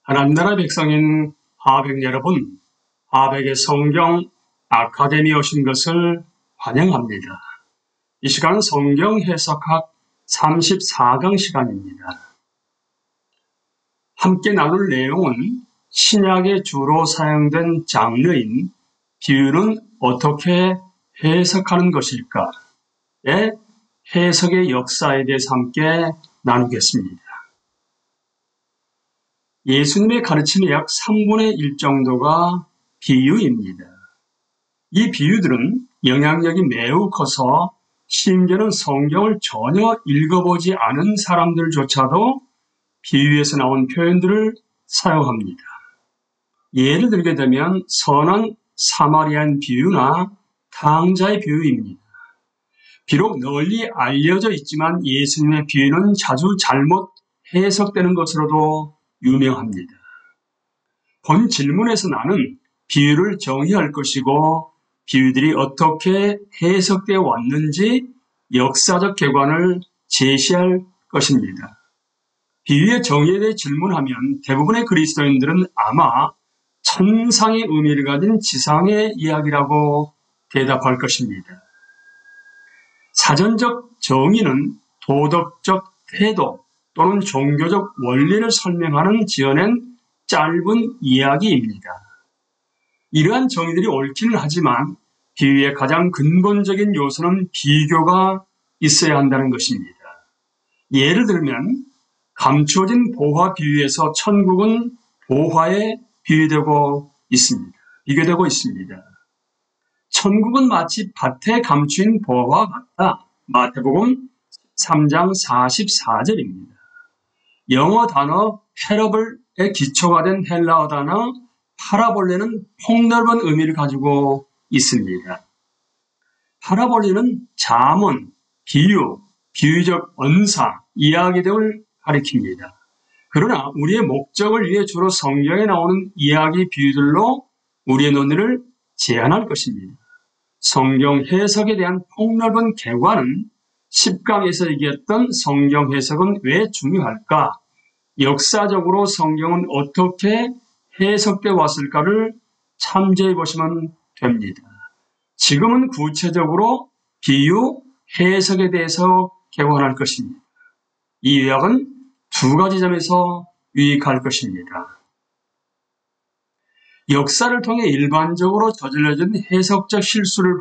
하나님 나라 백성인 하백 여러분, 하백의 성경 아카데미에 오신 것을 환영합니다. 이 시간은 성경 해석학 34강 시간입니다. 함께 나눌 내용은 신약에 주로 사용된 장르인 비유는 어떻게 해석하는 것일까의 해석의 역사에 대해서 함께 나누겠습니다. 예수님의 가르침의 약 3분의 1 정도가 비유입니다. 이 비유들은 영향력이 매우 커서 심지어는 성경을 전혀 읽어보지 않은 사람들조차도 비유에서 나온 표현들을 사용합니다. 예를 들게 되면 선한 사마리아인 비유나 탕자의 비유입니다. 비록 널리 알려져 있지만 예수님의 비유는 자주 잘못 해석되는 것으로도 유명합니다. 본 질문에서 나는 비유를 정의할 것이고 비유들이 어떻게 해석되어 왔는지 역사적 객관을 제시할 것입니다. 비유의 정의에 대해 질문하면 대부분의 그리스도인들은 아마 천상의 의미를 가진 지상의 이야기라고 대답할 것입니다. 사전적 정의는 도덕적 태도 또는 종교적 원리를 설명하는 지어낸 짧은 이야기입니다. 이러한 정의들이 옳기는 하지만 비유의 가장 근본적인 요소는 비교가 있어야 한다는 것입니다. 예를 들면 감추어진 보화 비유에서 천국은 보화에 비교되고 있습니다. 천국은 마치 밭에 감추인 보화와 같다. 마태복음 3장 44절입니다. 영어 단어 패러블의 기초가 된 헬라어 단어 파라볼레는 폭넓은 의미를 가지고 있습니다. 파라볼레는 잠언, 비유, 비유적 언사, 이야기 등을 가리킵니다. 그러나 우리의 목적을 위해 주로 성경에 나오는 이야기 비유들로 우리의 논의를 제한할 것입니다. 성경 해석에 대한 폭넓은 객관은 10강에서 얘기했던 성경 해석은 왜 중요할까? 역사적으로 성경은 어떻게 해석되어 왔을까를 참조해 보시면 됩니다. 지금은 구체적으로 비유, 해석에 대해서 개관할 것입니다. 이 요약은 두 가지 점에서 유익할 것입니다. 역사를 통해 일반적으로 저질러진 해석적 실수를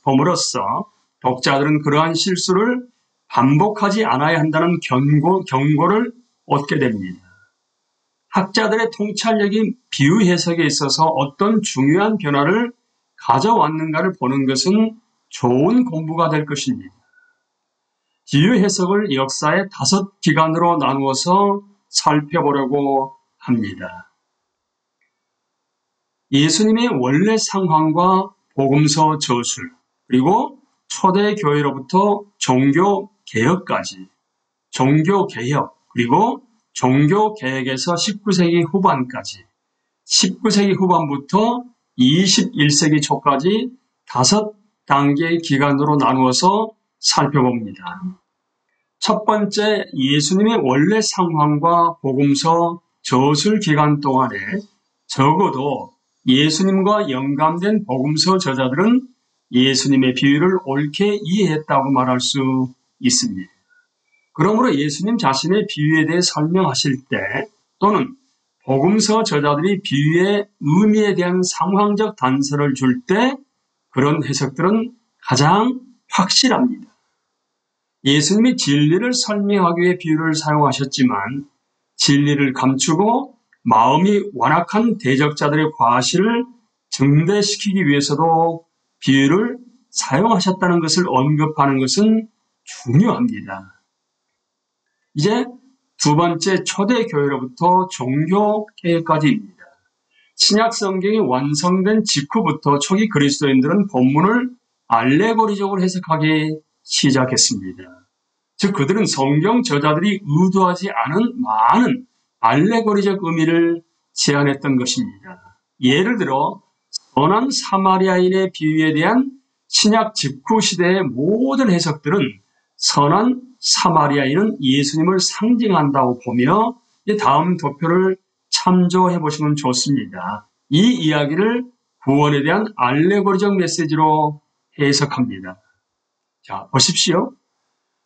범으로써 독자들은 그러한 실수를 반복하지 않아야 한다는 경고를 얻게 됩니다. 학자들의 통찰력이 비유 해석에 있어서 어떤 중요한 변화를 가져왔는가를 보는 것은 좋은 공부가 될 것입니다. 비유 해석을 역사의 5기간으로 나누어서 살펴보려고 합니다. 예수님의 원래 상황과 복음서 저술, 그리고 초대교회로부터 종교개혁까지, 종교개혁, 그리고 종교개혁에서 19세기 후반까지, 19세기 후반부터 21세기 초까지 5단계의 기간으로 나누어서 살펴봅니다. 첫 번째, 예수님의 원래 상황과 복음서 저술 기간 동안에 적어도 예수님과 연관된 복음서 저자들은 예수님의 비유를 옳게 이해했다고 말할 수 있습니다. 그러므로 예수님 자신의 비유에 대해 설명하실 때 또는 복음서 저자들이 비유의 의미에 대한 상황적 단서를 줄 때 그런 해석들은 가장 확실합니다. 예수님이 진리를 설명하기 위해 비유를 사용하셨지만 진리를 감추고 마음이 완악한 대적자들의 과실을 증대시키기 위해서도 비유를 사용하셨다는 것을 언급하는 것은 중요합니다. 이제 두 번째, 초대교회로부터 종교개혁까지입니다. 신약 성경이 완성된 직후부터 초기 그리스도인들은 본문을 알레고리적으로 해석하기 시작했습니다. 즉 그들은 성경 저자들이 의도하지 않은 많은 알레고리적 의미를 제안했던 것입니다. 예를 들어 선한 사마리아인의 비유에 대한 신약 직후 시대의 모든 해석들은 선한 사마리아인은 예수님을 상징한다고 보며 다음 도표를 참조해 보시면 좋습니다. 이 이야기를 구원에 대한 알레고리적 메시지로 해석합니다. 자, 보십시오.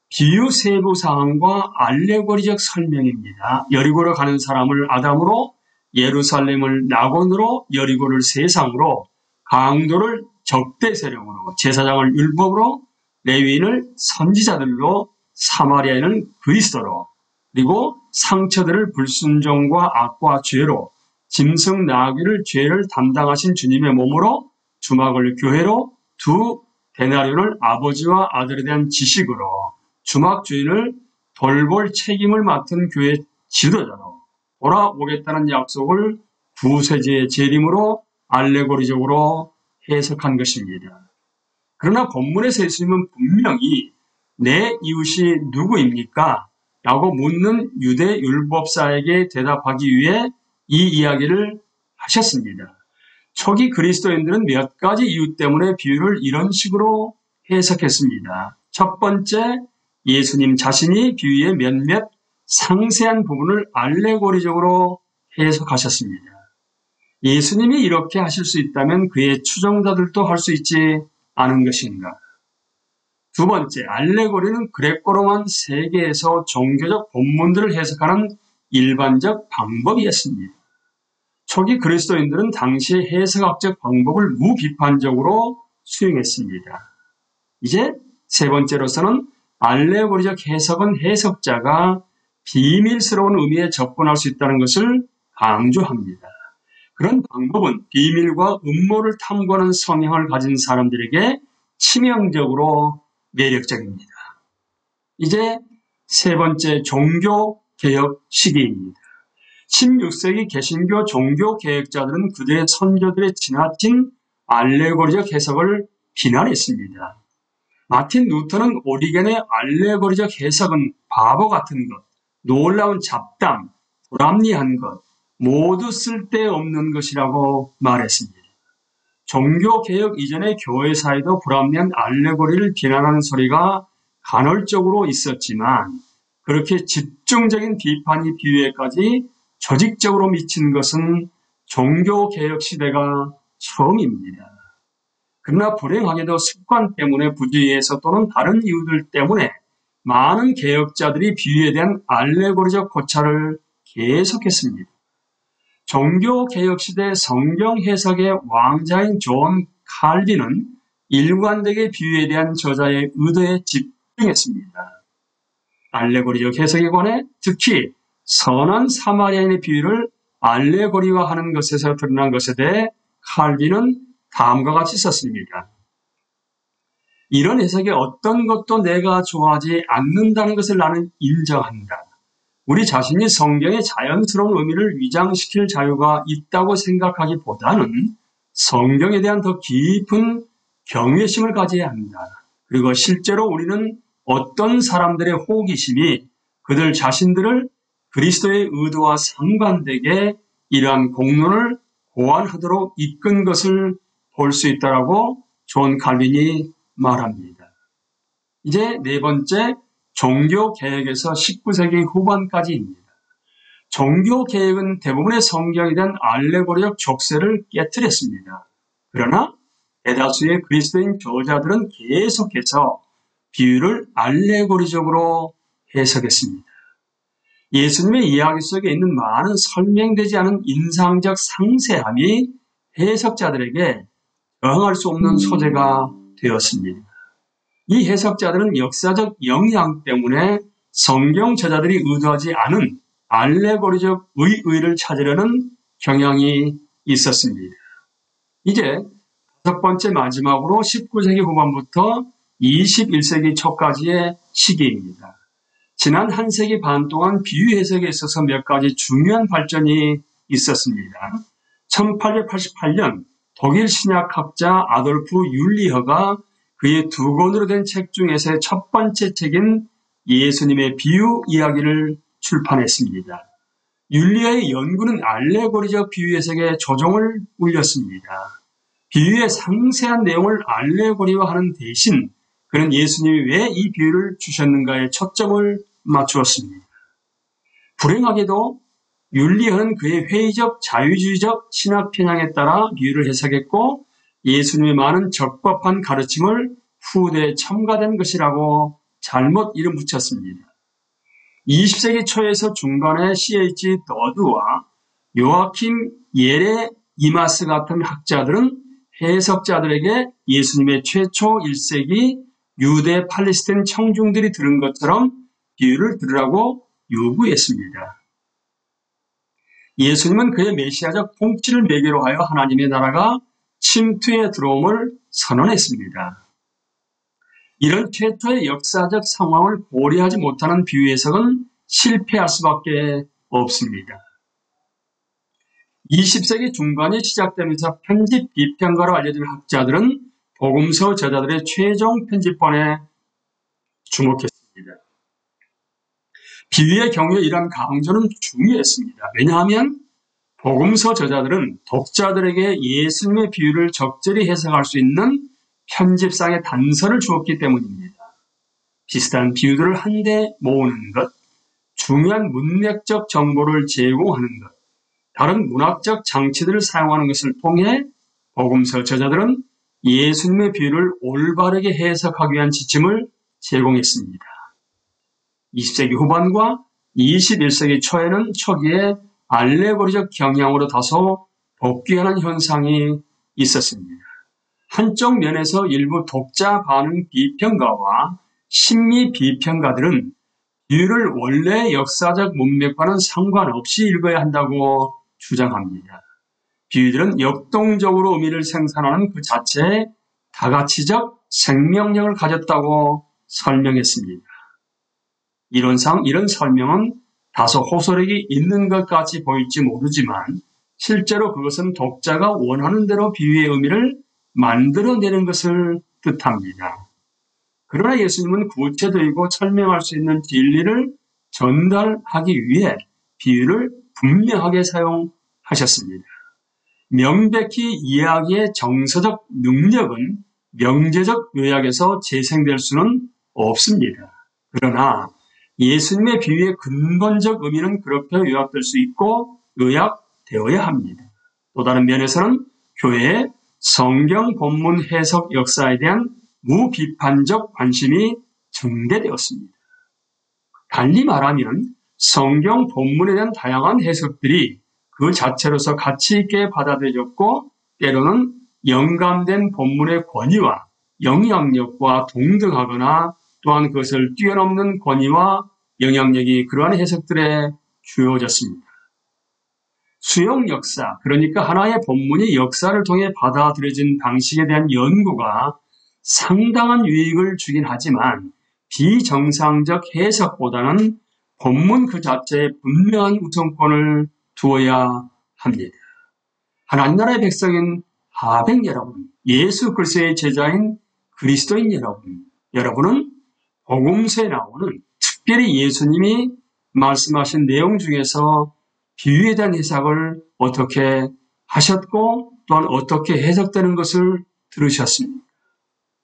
비유 세부 사항과 알레고리적 설명입니다. 여리고로 가는 사람을 아담으로, 예루살렘을 나곤으로, 여리고를 세상으로, 강도를 적대 세력으로, 제사장을 율법으로, 레위인을 선지자들로, 사마리아인은 그리스도로, 그리고 상처들을 불순종과 악과 죄로, 짐승 나귀를 죄를 담당하신 주님의 몸으로, 주막을 교회로, 두 데나리온을 아버지와 아들에 대한 지식으로, 주막 주인을 돌볼 책임을 맡은 교회 지도자로, 돌아오겠다는 약속을 구세주의 재림으로 알레고리적으로 해석한 것입니다. 그러나 본문에서 예수님은 분명히 내 이웃이 누구입니까? 라고 묻는 유대 율법사에게 대답하기 위해 이 이야기를 하셨습니다. 초기 그리스도인들은 몇 가지 이유 때문에 비유를 이런 식으로 해석했습니다. 첫 번째, 예수님 자신이 비유의 몇몇 상세한 부분을 알레고리적으로 해석하셨습니다. 예수님이 이렇게 하실 수 있다면 그의 추종자들도 할 수 있지 않은 것인가? 두 번째, 알레고리는 그레코로만 세계에서 종교적 본문들을 해석하는 일반적 방법이었습니다. 초기 그리스도인들은 당시의 해석학적 방법을 무비판적으로 수용했습니다. 이제 세 번째로서는 알레고리적 해석은 해석자가 비밀스러운 의미에 접근할 수 있다는 것을 강조합니다. 그런 방법은 비밀과 음모를 탐구하는 성향을 가진 사람들에게 치명적으로 매력적입니다. 이제 세 번째, 종교개혁 시기입니다. 16세기 개신교 종교개혁자들은 그들의 선조들의 지나친 알레고리적 해석을 비난했습니다. 마틴 루터는 오리겐의 알레고리적 해석은 바보 같은 것, 놀라운 잡담, 불합리한 것, 모두 쓸데없는 것이라고 말했습니다. 종교개혁 이전의 교회사에도 불합리한 알레고리를 비난하는 소리가 간헐적으로 있었지만 그렇게 집중적인 비판이 비유에까지 조직적으로 미친 것은 종교개혁 시대가 처음입니다. 그러나 불행하게도 습관 때문에 부주의해서 또는 다른 이유들 때문에 많은 개혁자들이 비유에 대한 알레고리적 고찰을 계속했습니다. 종교개혁 시대 성경 해석의 왕자인 존 칼빈은 일관되게 비유에 대한 저자의 의도에 집중했습니다. 알레고리적 해석에 관해 특히 선한 사마리아인의 비유를 알레고리화하는 것에서 드러난 것에 대해 칼빈은 다음과 같이 썼습니다. 이런 해석의 어떤 것도 내가 좋아하지 않는다는 것을 나는 인정한다. 우리 자신이 성경의 자연스러운 의미를 위장시킬 자유가 있다고 생각하기보다는 성경에 대한 더 깊은 경외심을 가져야 한다. 그리고 실제로 우리는 어떤 사람들의 호기심이 그들 자신들을 그리스도의 의도와 상반되게 이러한 공론을 고안하도록 이끈 것을 볼 수 있다라고 존 칼빈이 말합니다. 이제 네 번째, 종교개혁에서 19세기 후반까지입니다. 종교개혁은 대부분의 성경에 대한 알레고리적 족쇄를 깨뜨렸습니다. 그러나 대다수의 그리스도인 교자들은 계속해서 비유를 알레고리적으로 해석했습니다. 예수님의 이야기 속에 있는 많은 설명되지 않은 인상적 상세함이 해석자들에게 저항할 수 없는 소재가 되었습니다. 이 해석자들은 역사적 영향 때문에 성경 저자들이 의도하지 않은 알레고리적 의의를 찾으려는 경향이 있었습니다. 이제 다섯 번째 마지막으로 19세기 후반부터 21세기 초까지의 시기입니다. 지난 한 세기 반 동안 비유 해석에 있어서 몇 가지 중요한 발전이 있었습니다. 1888년 독일 신약학자 아돌프 율리허가 그의 두 권으로 된 책 중에서의 첫 번째 책인 예수님의 비유 이야기를 출판했습니다. 율리허의 연구는 알레고리적 비유 해석에 조정을 울렸습니다. 비유의 상세한 내용을 알레고리화하는 대신 그는 예수님이 왜 이 비유를 주셨는가에 초점을 맞추었습니다. 불행하게도 율리언은 그의 회의적 자유주의적 신학 편향에 따라 비유를 해석했고 예수님의 많은 적법한 가르침을 후대에 첨가된 것이라고 잘못 이름 붙였습니다. 20세기 초에서 중반에 C.H. 더드와 요아킴 예레 이마스 같은 학자들은 해석자들에게 예수님의 최초 1세기 유대 팔레스타인 청중들이 들은 것처럼 비유를 들으라고 요구했습니다. 예수님은 그의 메시아적 통치를 매개로 하여 하나님의 나라가 침투에 들어옴을 선언했습니다. 이런 최초의 역사적 상황을 고려하지 못하는 비유 해석은 실패할 수밖에 없습니다. 20세기 중반이 시작되면서 편집 비평가로 알려진 학자들은 복음서 저자들의 최종 편집본에 주목했습니다. 비유의 경우에 이러한 강조는 중요했습니다. 왜냐하면 복음서 저자들은 독자들에게 예수님의 비유를 적절히 해석할 수 있는 편집상의 단서를 주었기 때문입니다. 비슷한 비유들을 한데 모으는 것, 중요한 문맥적 정보를 제공하는 것, 다른 문학적 장치들을 사용하는 것을 통해 복음서 저자들은 예수님의 비유를 올바르게 해석하기 위한 지침을 제공했습니다. 20세기 후반과 21세기 초기에 알레고리적 경향으로 다소 복귀하는 현상이 있었습니다. 한쪽 면에서 일부 독자 반응 비평가와 심리 비평가들은 비유를 원래의 역사적 문맥과는 상관없이 읽어야 한다고 주장합니다. 비유들은 역동적으로 의미를 생산하는 그 자체에 다가치적 생명력을 가졌다고 설명했습니다. 이론상 이런 설명은 다소 호소력이 있는 것 같이 보일지 모르지만 실제로 그것은 독자가 원하는 대로 비유의 의미를 만들어내는 것을 뜻합니다. 그러나 예수님은 구체적이고 설명할 수 있는 진리를 전달하기 위해 비유를 분명하게 사용하셨습니다. 명백히 이야기의 정서적 능력은 명제적 요약에서 재생될 수는 없습니다. 그러나 예수님의 비유의 근본적 의미는 그렇게 요약될 수 있고 요약되어야 합니다. 또 다른 면에서는 교회의 성경 본문 해석 역사에 대한 무비판적 관심이 증대되었습니다. 달리 말하면 성경 본문에 대한 다양한 해석들이 그 자체로서 가치 있게 받아들여졌고 때로는 영감된 본문의 권위와 영향력과 동등하거나 또한 그것을 뛰어넘는 권위와 영향력이 그러한 해석들에 주어졌습니다. 수용 역사, 그러니까 하나의 본문이 역사를 통해 받아들여진 방식에 대한 연구가 상당한 유익을 주긴 하지만 비정상적 해석보다는 본문 그 자체에 분명한 우선권을 두어야 합니다. 하나님 나라의 백성인 하백 여러분, 예수 그리스도의 제자인 그리스도인 여러분, 여러분은 복음서에 나오는 특별히 예수님이 말씀하신 내용 중에서 비유에 대한 해석을 어떻게 하셨고 또한 어떻게 해석되는 것을 들으셨습니까?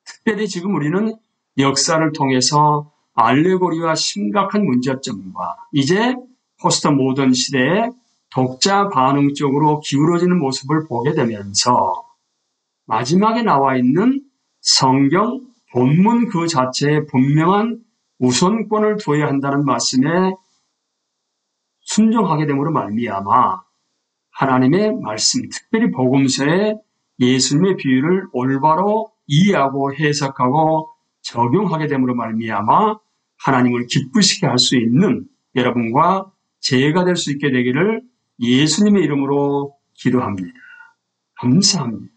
특별히 지금 우리는 역사를 통해서 알레고리와 심각한 문제점과 이제 포스트 모던 시대에 독자 반응 쪽으로 기울어지는 모습을 보게 되면서 마지막에 나와 있는 성경 본문 그 자체에 분명한 우선권을 두어야 한다는 말씀에 순종하게 됨으로 말미암아 하나님의 말씀, 특별히 복음서에 예수님의 비유를 올바로 이해하고 해석하고 적용하게 됨으로 말미암아 하나님을 기쁘시게 할 수 있는 여러분과 제가 될 수 있게 되기를 예수님의 이름으로 기도합니다. 감사합니다.